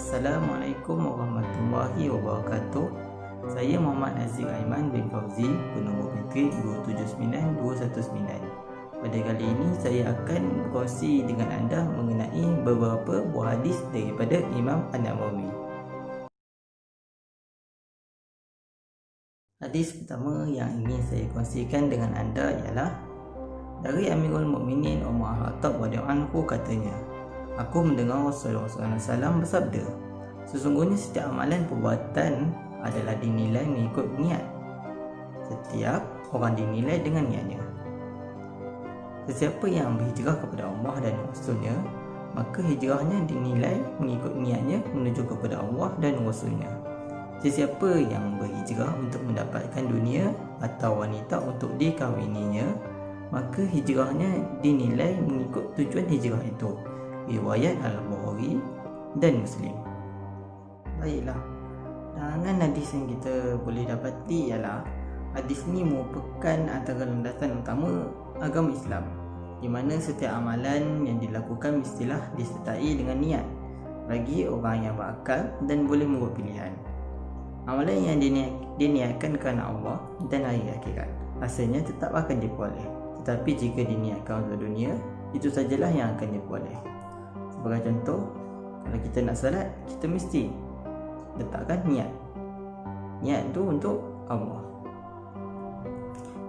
Assalamualaikum warahmatullahi wabarakatuh. Saya Muhammad Nazir Aiman bin Fauzi, bernombor matrik 279219. Pada kali ini saya akan berkongsi dengan anda mengenai beberapa buah hadis daripada Imam An-Nawawi. Hadis pertama yang ingin saya kongsikan dengan anda ialah dari Amirul Mukminin Umar Al-Khattab radhiyallahu anhu katanya, aku mendengar Rasulullah SAW bersabda, sesungguhnya setiap amalan perbuatan adalah dinilai mengikut niat. Setiap orang dinilai dengan niatnya. Sesiapa yang berhijrah kepada Allah dan Rasulnya, maka hijrahnya dinilai mengikut niatnya menuju kepada Allah dan Rasulnya. Sesiapa yang berhijrah untuk mendapatkan dunia atau wanita untuk dikahwininya, maka hijrahnya dinilai mengikut tujuan hijrah itu. Riwayat Al-Bukhari dan Muslim. Baiklah, dengan hadis yang kita boleh dapati ialah hadis ni merupakan antara landasan utama agama Islam, di mana setiap amalan yang dilakukan mestilah disertai dengan niat bagi orang yang berakal dan boleh membuat pilihan. Amalan yang diniatkan kerana Allah dan hari akhirat hasilnya tetap akan diperoleh, tetapi jika diniatkan untuk dunia, itu sajalah yang akan diperoleh. Sebagai contoh, kalau kita nak salat, kita mesti letakkan niat. Niat tu untuk Allah.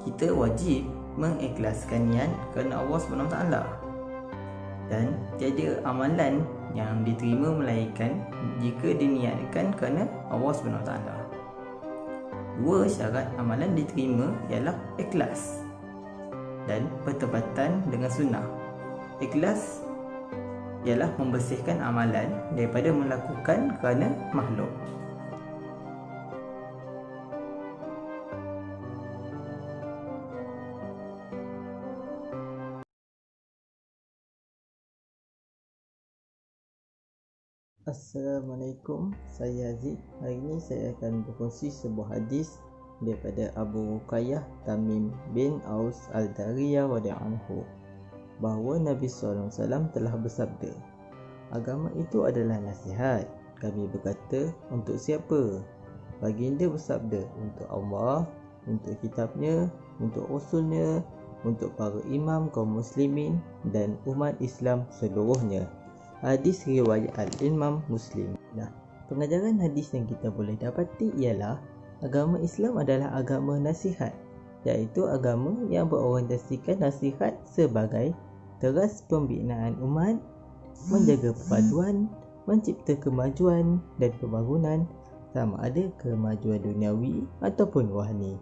Kita wajib mengikhlaskan niat kerana Allah SWT. Dan tiada amalan yang diterima melainkan jika diniatkan kerana Allah SWT. Dua syarat amalan diterima ialah ikhlas dan bertepatan dengan sunnah. Ikhlas ialah membersihkan amalan daripada melakukan kerana makhluk. Assalamualaikum, saya Aziz. Hari ini saya akan berkongsi sebuah hadis daripada Abu Ruqayyah Tamim bin Aus Al-Dariyah radhiyallahu anhu, bahawa Nabi SAW telah bersabda, agama itu adalah nasihat. Kami berkata, untuk siapa? Baginda bersabda, untuk Allah, untuk kitabnya, untuk Rasulnya, untuk para imam kaum muslimin dan umat Islam seluruhnya. Hadis riwayat Al-Imam Muslim. Pengajaran hadis yang kita boleh dapati ialah agama Islam adalah agama nasihat, iaitu agama yang berorientasikan nasihat sebagai teras pembinaan umat, menjaga perpaduan, mencipta kemajuan dan pembangunan, sama ada kemajuan duniawi ataupun rohani.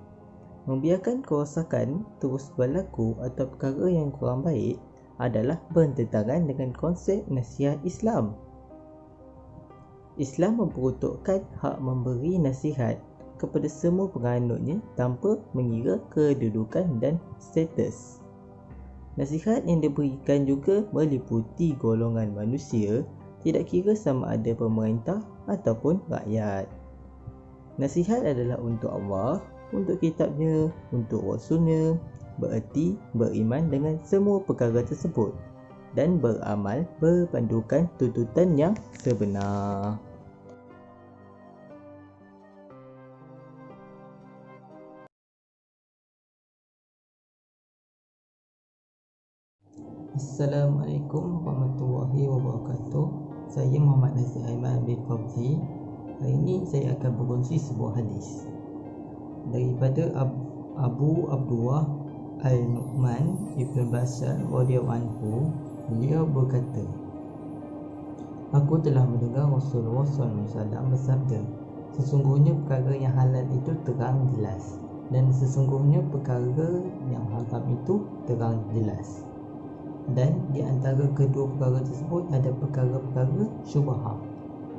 Membiarkan kerosakan terus berlaku atau perkara yang kurang baik adalah bertentangan dengan konsep nasihat Islam. Islam memperuntukkan hak memberi nasihat kepada semua penganutnya tanpa mengira kedudukan dan status. Nasihat yang diberikan juga meliputi golongan manusia, tidak kira sama ada pemerintah ataupun rakyat. Nasihat adalah untuk Allah, untuk kitabnya, untuk Rasulnya, bererti beriman dengan semua perkara tersebut dan beramal berpandukan tuntutan yang sebenar. Assalamualaikum warahmatullahi wabarakatuh. Saya Muhammad Nazir Aiman bin Fauzi. Hari ini saya akan berkongsi sebuah hadis daripada Abu Abdullah Al-Nu'man Ibn Bashar radhiyallahu anhu. Beliau berkata, aku telah mendengar Rasulullah SAW bersabda, sesungguhnya perkara yang halal itu terang jelas, dan sesungguhnya perkara yang haram itu terang jelas. Dan di antara kedua perkara tersebut ada perkara-perkara syubhat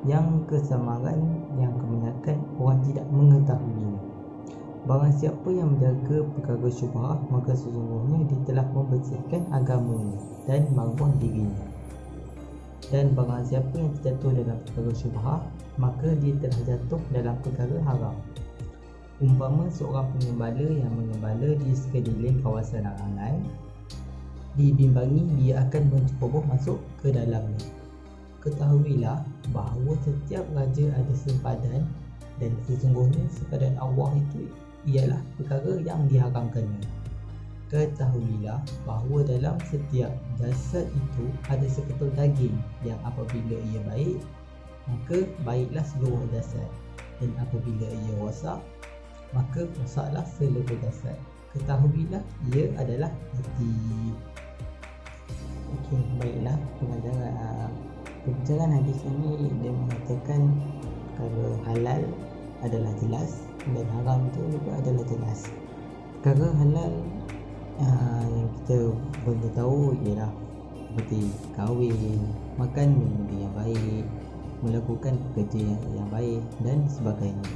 yang kesamaran yang kebanyakan orang tidak mengetahuinya. Barang siapa yang menjaga perkara syubhat, maka sesungguhnya dia telah membersihkan agamanya dan maruah dirinya. Dan barang siapa yang terjatuh dalam perkara syubhat, maka dia telah jatuh dalam perkara haram. Umpama seorang pengembala yang mengembala di sekeliling kawasan larangan, dibimbangi dia akan menceroboh masuk ke dalamnya. Ketahuilah bahawa setiap raja ada sempadan, dan sesungguhnya sempadan Allah itu ialah perkara yang diharamkannya. Ketahuilah bahawa dalam setiap jasad itu ada sekepul daging yang apabila ia baik, maka baiklah seluruh jasad, dan apabila ia rosak, maka rosaklah seluruh jasad. Ketahuilah ia adalah hati. Okey, baiklah, pembelajaran hadis ini dia mengatakan perkara halal adalah jelas dan haram itu juga adalah jelas. Perkara halal yang kita boleh tahu ialah seperti kahwin, makan benda yang baik, melakukan pekerja yang baik dan sebagainya.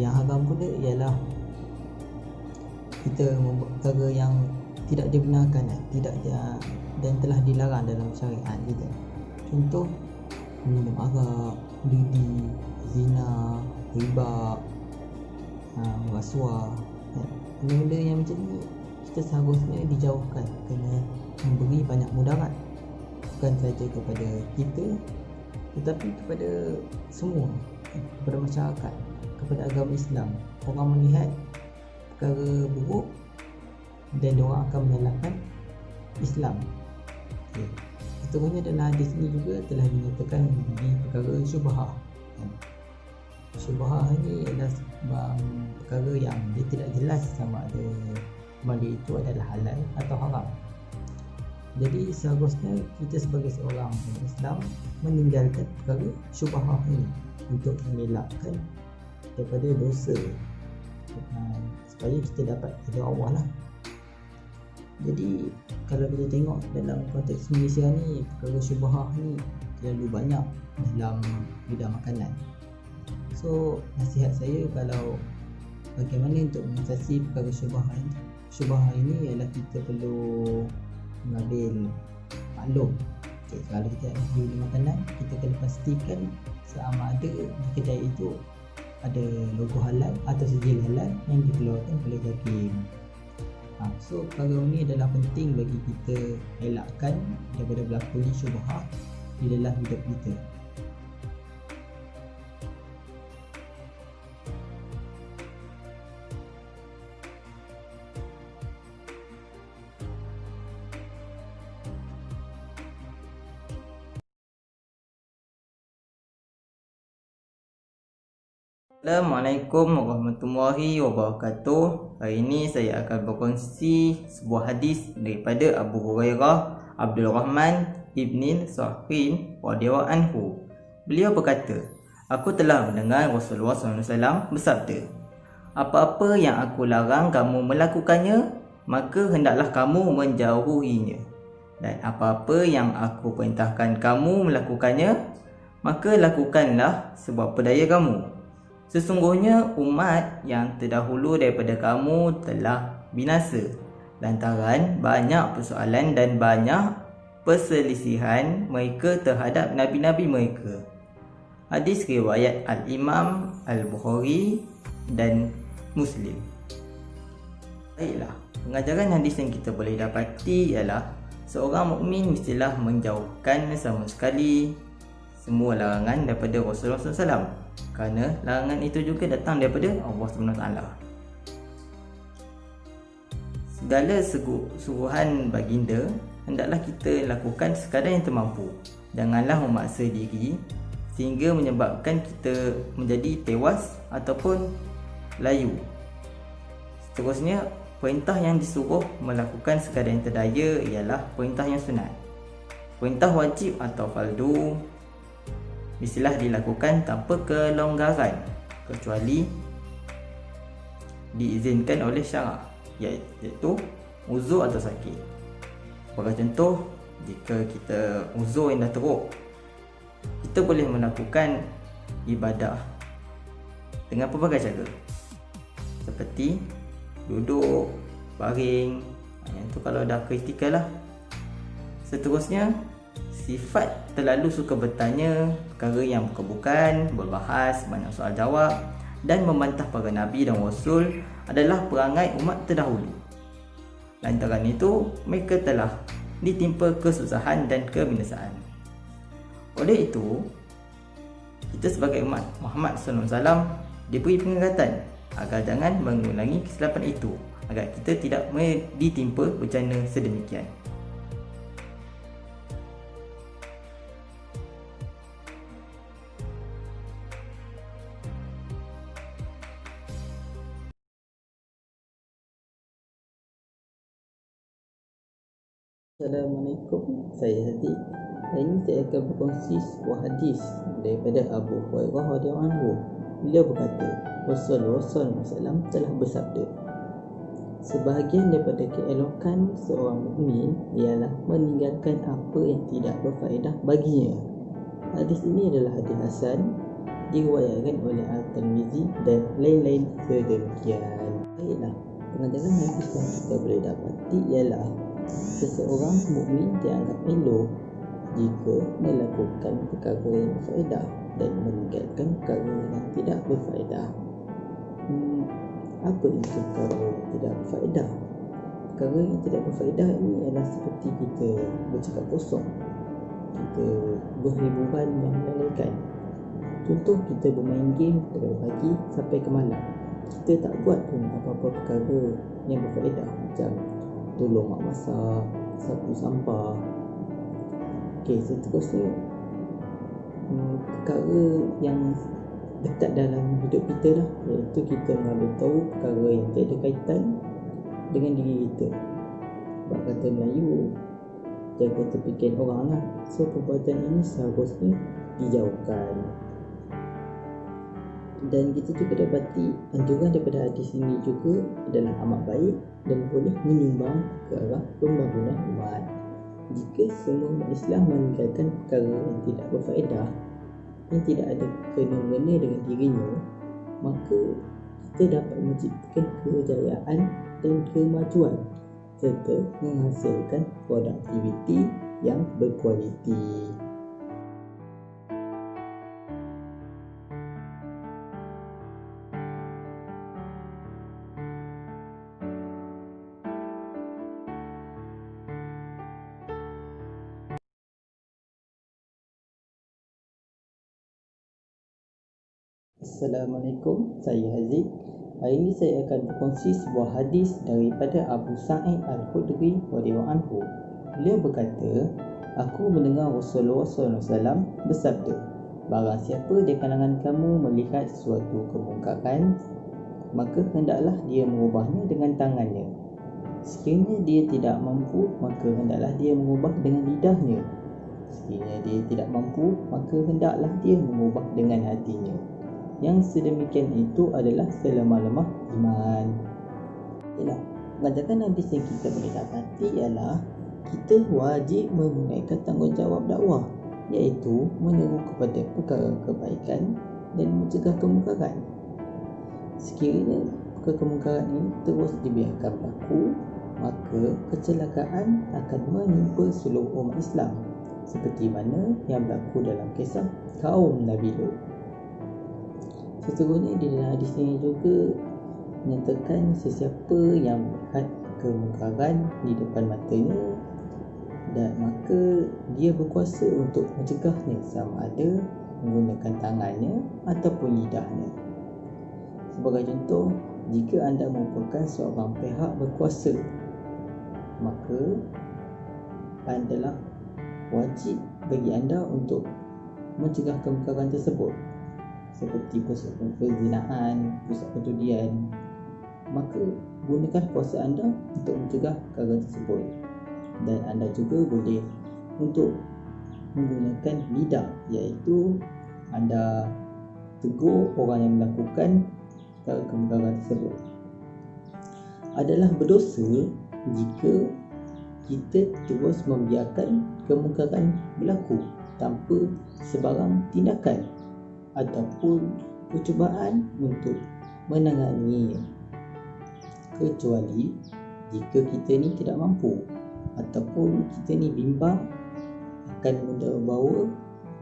Yang haram pula ialah kita membuat perkara yang tidak dibenarkan, dan telah dilarang dalam syariat kita. Contoh, minum arak, judi, zina, riba, rasuah. Benda-benda yang macam ni kita seharusnya dijauhkan, kerana memberi banyak mudarat, bukan saja kepada kita tetapi kepada semua, kepada masyarakat, kepada agama Islam. Orang melihat perkara buruk dan diorang akan menyalahkan Islam. Okay. Seterusnya dalam hadis ini juga telah dinyatakan di perkara syubhah. Syubhah ini adalah perkara yang dia tidak jelas sama ada benda itu adalah halal atau haram. Jadi seharusnya kita sebagai seorang Islam meninggalkan perkara syubhah ini untuk mengelakkan daripada dosa, supaya kita dapat ridha Allah lah. Jadi kalau kita tengok dalam konteks Malaysia ni, perkara syubhah ni terlalu banyak dalam bidang makanan. So nasihat saya, kalau bagaimana untuk mengatasi perkara syubhah ini ialah kita perlu mengambil maklum. Okay, kalau kita nak beli makanan, kita kena pastikan sama ada di kedai itu ada logo halal atau sijil halal yang dikeluarkan oleh hakim. So perkara ini adalah penting bagi kita elakkan daripada berlakunya syubhah di dalam hidup kita. Assalamualaikum warahmatullahi wabarakatuh. Hari ini saya akan berkongsi sebuah hadis daripada Abu Hurairah Abdul Rahman Ibn Sahrin radhiyallahu anhu. Beliau berkata, aku telah mendengar Rasulullah SAW bersabda, apa-apa yang aku larang kamu melakukannya, maka hendaklah kamu menjauhinya. Dan apa-apa yang aku perintahkan kamu melakukannya, maka lakukanlah sebab pedaya kamu. Sesungguhnya umat yang terdahulu daripada kamu telah binasa lantaran banyak persoalan dan banyak perselisihan mereka terhadap nabi-nabi mereka. Hadis riwayat Al-Imam Al-Bukhari dan Muslim. Baiklah, pengajaran hadis yang kita boleh dapati ialah seorang mukmin mestilah menjauhkan sama sekali semua larangan daripada Rasulullah SAW, kerana larangan itu juga datang daripada Allah SWT. Segala suruhan baginda hendaklah kita lakukan sekadar yang termampu. Janganlah memaksa diri sehingga menyebabkan kita menjadi tewas ataupun layu. Seterusnya, perintah yang disuruh melakukan sekadar yang terdaya ialah perintah yang sunat. Perintah wajib atau fardu mestilah dilakukan tanpa kelonggaran kecuali diizinkan oleh syarak, iaitu uzur atau sakit. Sebagai contoh, jika kita uzur yang dah teruk, kita boleh melakukan ibadah dengan pelbagai cara, seperti duduk, baring. Yang tu kalau dah kritikal lah. Seterusnya, sifat terlalu suka bertanya perkara yang bukan-bukan, berbahas, banyak soal jawab dan membantah para nabi dan rasul adalah perangai umat terdahulu. Lantaran itu, mereka telah ditimpa kesusahan dan kebinasaan. Oleh itu, kita sebagai umat Muhammad SAW diberi peringatan agar jangan mengulangi kesilapan itu, agar kita tidak ditimpa bencana sedemikian. Assalamualaikum, saya Hadi. Hari ini saya akan berkongsi sebuah hadis daripada Abu Hurairah radhiyallahu anhu. Beliau berkata, Rasulullah SAW telah bersabda, sebahagian daripada keelokan seorang mukmin ialah meninggalkan apa yang tidak berfaedah baginya. Hadis ini adalah hadis hasan, diriwayatkan oleh Al-Tirmizi dan lain-lain sedemikian. Baiklah, pengajaran hadis yang kita boleh dapati ialah seseorang mukmin dianggap elok jika melakukan perkara yang berfaedah dan meninggalkan perkara yang tidak berfaedah. Apa itu perkara yang tidak berfaedah? Perkara yang tidak berfaedah ini adalah seperti kita bercakap kosong, kita berhiburan yang melalaikan. Contoh, kita bermain game dari pagi sampai ke malam, kita tak buat pun apa-apa perkara yang berfaedah, macam tolong mak masak, sapu sampah. Seterusnya, perkara yang dekat dalam hidup kita lah, iaitu kita mengambil tahu perkara yang tiada kaitan dengan diri kita. Sebab kata Melayu, jaga terpikir orang lah. So perbuatan ini seharusnya dijauhkan. Dan kita juga dapati anjuran daripada hadis ini juga adalah amat baik dan boleh menyumbang ke arah pembangunan umat. Jika semua umat Islam meninggalkan perkara yang tidak berfaedah, yang tidak ada kena-mengena dengan dirinya, maka kita dapat menciptakan kejayaan dan kemajuan serta menghasilkan produktiviti yang berkualiti. Assalamualaikum, saya Haziq. Hari ini saya akan berkongsi sebuah hadis daripada Abu Sa'id Al-Khudri radhiyallahu anhu. Beliau berkata, aku mendengar Rasulullah SAW bersabda, barang siapa di kalangan kamu melihat sesuatu kemungkaran, maka hendaklah dia mengubahnya dengan tangannya. Sekiranya dia tidak mampu, maka hendaklah dia mengubah dengan lidahnya. Sekiranya dia tidak mampu, maka hendaklah dia mengubah dengan hatinya. Yang sedemikian itu adalah selemah-lemah iman. Pengajaran hadis yang kita boleh dapati ialah kita wajib menunaikan tanggungjawab dakwah, iaitu menyeru kepada perkara kebaikan dan mencegah kemungkaran. Sekiranya perkara kemungkaran ini terus dibiarkan berlaku, maka kecelakaan akan menimpa seluruh umat Islam, seperti mana yang berlaku dalam kisah kaum Nabi Lut. Seterusnya di dalam hadis ini juga menyatakan sesiapa yang melihat kemungkaran di depan matanya, dan maka dia berkuasa untuk mencegahnya, sama ada menggunakan tangannya ataupun lidahnya. Sebagai contoh, jika anda merupakan seorang pihak berkuasa, maka adalah wajib bagi anda untuk mencegah kemungkaran tersebut, seperti pusat perzinaan, pusat perjudian. Maka gunakan kuasa anda untuk mencegah perkara tersebut. Dan anda juga boleh untuk menggunakan lidah, iaitu anda tegur orang yang melakukan perkara kemungkaran tersebut. Adalah berdosa jika kita terus membiarkan kemungkaran berlaku tanpa sebarang tindakan ataupun percubaan untuk menanganinya, kecuali jika kita ni tidak mampu ataupun kita ni bimbang akan membawa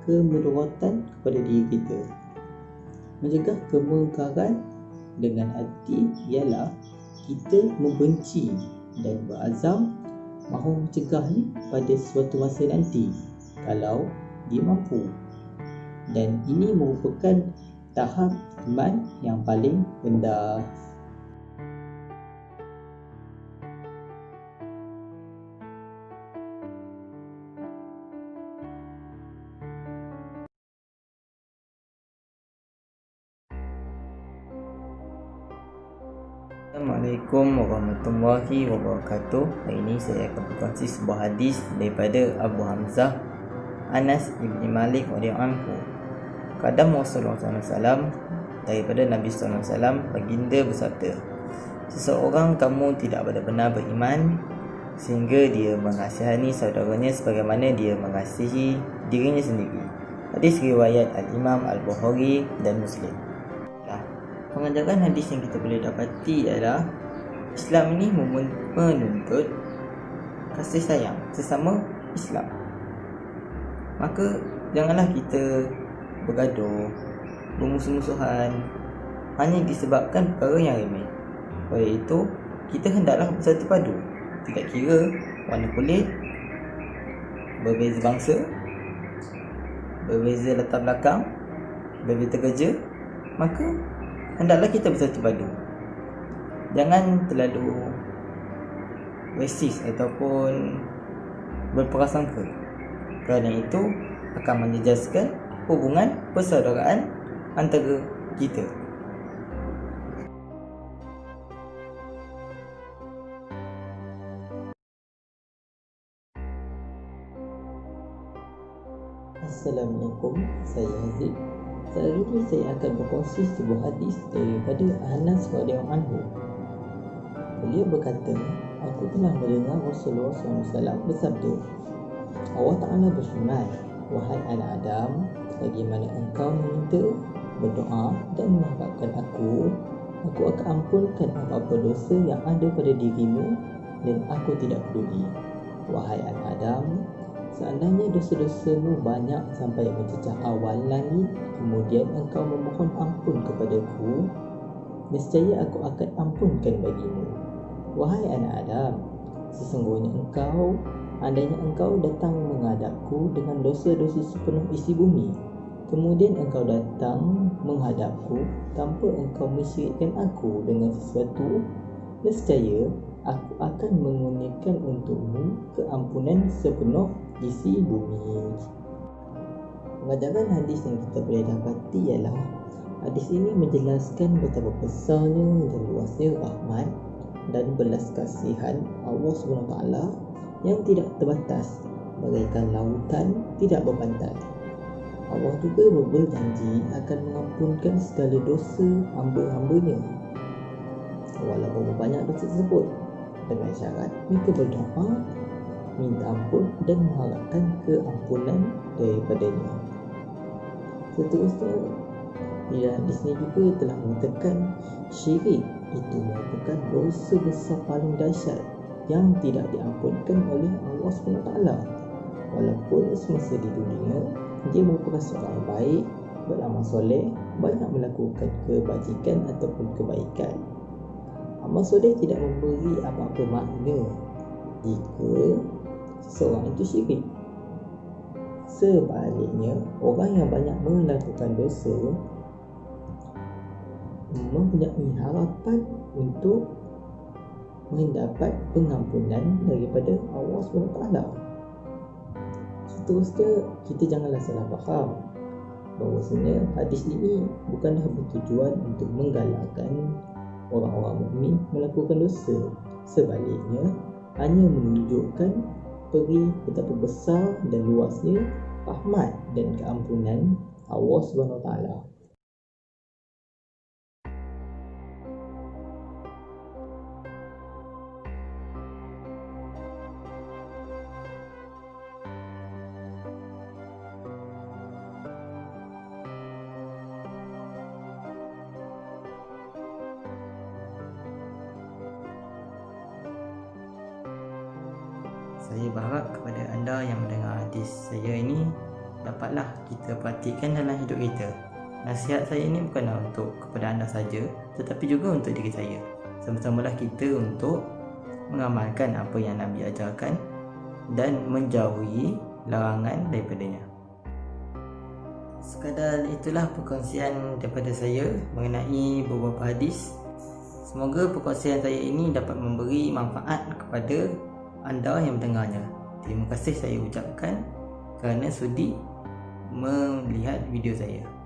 kemudaratan kepada diri kita. Mencegah kemungkaran dengan hati ialah kita membenci dan berazam mahu mencegahnya pada suatu masa nanti, kalau dia mampu. Dan ini merupakan tahap iman yang paling rendah. Assalamualaikum warahmatullahi wabarakatuh. Hari ini saya akan berkongsi sebuah hadis daripada Abu Hamzah Anas ibn Malik radhiyallahu anhu. Qadam Rasulullah SAW, daripada Nabi SAW, baginda bersabda, seseorang kamu tidak benar-benar beriman sehingga dia mengasihani saudaranya sebagaimana dia mengasihi dirinya sendiri. Hadis riwayat Al-Imam Al-Bukhari dan Muslim. Pengajaran hadis yang kita boleh dapati adalah Islam ini menuntut kasih sayang sesama Islam. Maka janganlah kita bergaduh, bermusuh-musuhan hanya disebabkan perkara yang remeh. Oleh itu, kita hendaklah bersatu padu, tidak kira warna kulit, berbeza bangsa, berbeza latar belakang, berbeza kerja, maka hendaklah kita bersatu padu. Jangan terlalu rasis ataupun berprasangka, kerana itu akan menjejaskan hubungan persaudaraan antara kita. Assalamualaikum, saya Haziq. Hari ini saya akan berkongsi sebuah hadis daripada Anas radhiyallahu anhu. Beliau berkata, aku telah mendengar Rasulullah SAW bersabda, Allah Ta'ala berfirman, wahai anak Adam, bagaimana engkau meminta, berdoa dan mengharapkan aku akan ampunkan apa-apa dosa yang ada pada dirimu dan aku tidak peduli. Wahai anak Adam, seandainya dosa-dosamu banyak sampai mencecah awan langit, kemudian engkau memohon ampun kepadaku, nescaya aku akan ampunkan bagimu. Wahai anak Adam, sesungguhnya andainya engkau datang menghadapku dengan dosa-dosa sepenuh isi bumi, kemudian engkau datang menghadapku tanpa engkau mensyirikkan aku dengan sesuatu, nescaya aku akan mengurniakan untukmu keampunan sepenuh isi bumi. Pengajaran hadis yang kita boleh dapati ialah hadis ini menjelaskan betapa besarnya dan luasnya rahmat dan belas kasihan Allah SWT yang tidak terbatas, bagaikan lautan tidak berpantai. Allah juga berjanji akan mengampunkan segala dosa hamba-hambanya, walau berapa banyak dosa tersebut, dengan syarat mereka berdoa, minta ampun dan mengharapkan keampunan daripadanya. Seterusnya, di hadis ini juga telah mengatakan syirik itu merupakan dosa besar paling dahsyat yang tidak diampunkan oleh Allah SWT. Walaupun semasa di dunia dia merupakan seorang yang baik, beramal soleh, banyak melakukan kebajikan ataupun kebaikan, amal soleh tidak memberi apa-apa makna jika seseorang itu syirik. Sebaliknya, orang yang banyak melakukan dosa mempunyai harapan untuk mendapat pengampunan daripada Allah SWT. Seterusnya, kita janganlah salah faham bahawasanya hadis ini bukanlah bertujuan untuk menggalakkan orang-orang mukmin melakukan dosa. Sebaliknya, hanya menunjukkan betapa besar dan luasnya rahmat dan keampunan Allah SWT. Saya berharap kepada anda yang mendengar hadis saya ini, dapatlah kita praktikkan dalam hidup kita. Nasihat saya ini bukanlah untuk kepada anda saja, tetapi juga untuk diri saya. Sama-samalah kita untuk mengamalkan apa yang Nabi ajarkan dan menjauhi larangan daripadanya. Sekadar itulah perkongsian daripada saya mengenai beberapa hadis. Semoga perkongsian saya ini dapat memberi manfaat kepada anda yang mendengarnya. Terima kasih saya ucapkan kerana sudi melihat video saya.